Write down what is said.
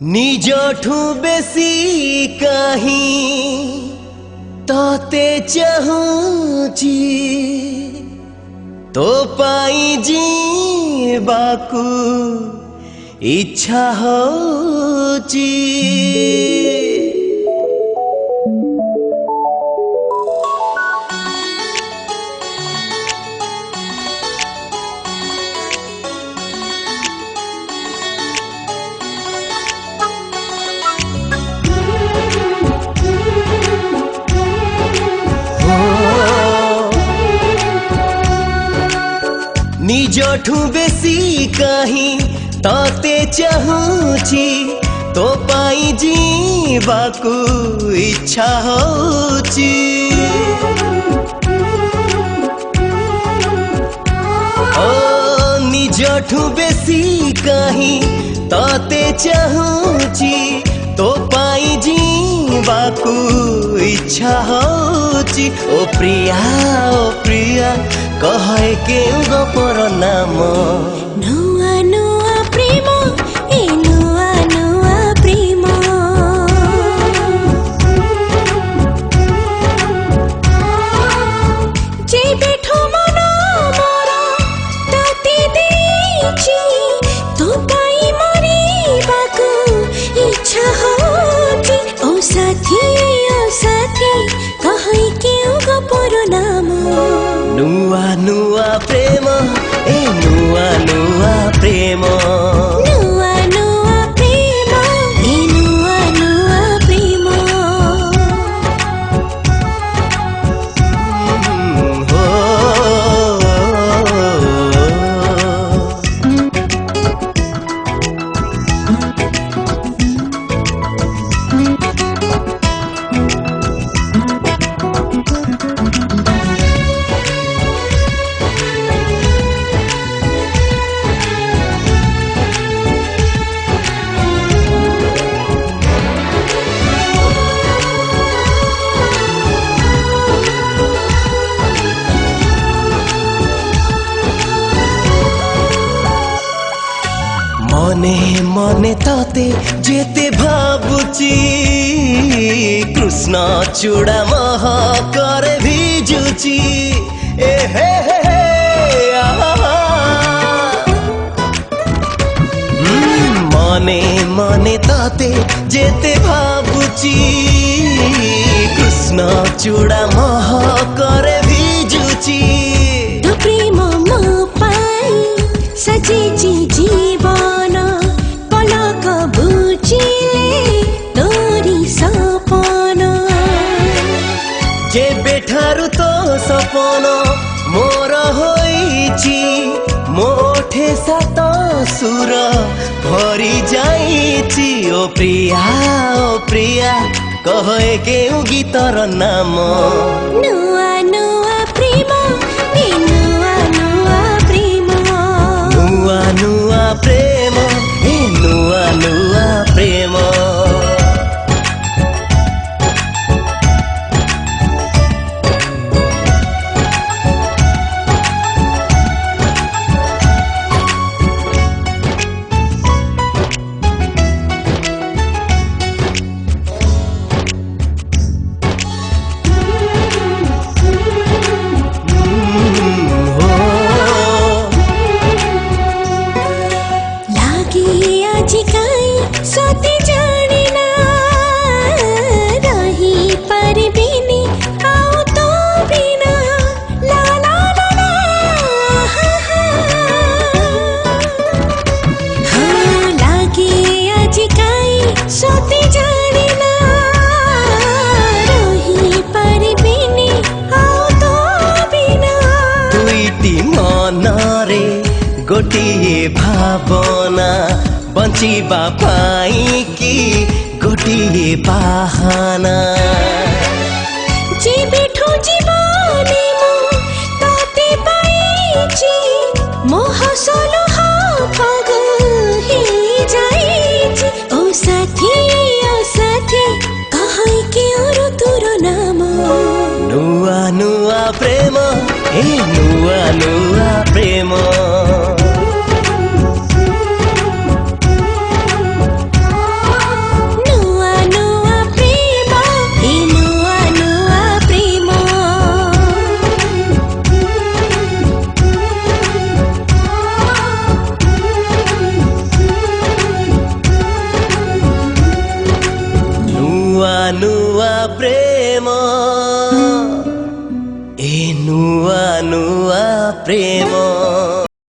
निजठू बेसी कहीं तोते चाहूची तो पाई जीवाकू इच्छा होची। निजठू बेसी कहीं तोते चाहूची तो पाई जीवाकू इच्छा होची। ओ निजठू बेसी कहीं तोते चाहूची तो पाई जीवाकू इच्छा होची। ओ प्रिया कहे केउ गोपर नाम नुआ नुआ प्रेम ए नुआ नुआ प्रेम जे बेठो मन मोर ताते देछि तो पाई मरिबाकू इच्छा होछि। ओ साथी कहे केउ गोपर नाम नुआ नुआ प्रेम ए नुआ नुआ प्रेम नुआ नुआ प्रेम ए नुआ नुआ प्रेम हो। मने मने ताते जेते भाबुची कृष्ण चूड़ा मह करे भिजुची। ए हे हे हे मने मने ताते जेते भाबुची कृष्ण चूड़ा मह करे भिजुची। तो प्रेम मो पाई सजेची जीवन पलक बुझिले तोरी सपन जे बेठारु तो सपन मोर होईची मोठे सात सुर भरी जाईची। ओ प्रिया कहे केउ गीतर नाम नुआ नुआ प्रेम ए नुआ नुआ प्रेम नुआ नुआ प्रेम ए नुआ नुआ प्रेम। गोटिए भावना बंचिबा पाई की गोटिए बाहाना जे बेठो जीवने मो ताते पाईची मोह सलोह पागल हे जाईची। ओ साथी कहे के और तुर नाम नुआ नुआ प्रेम ए नुआ नुआ प्रेम। प्रेम ए नुआ नुआ प्रेम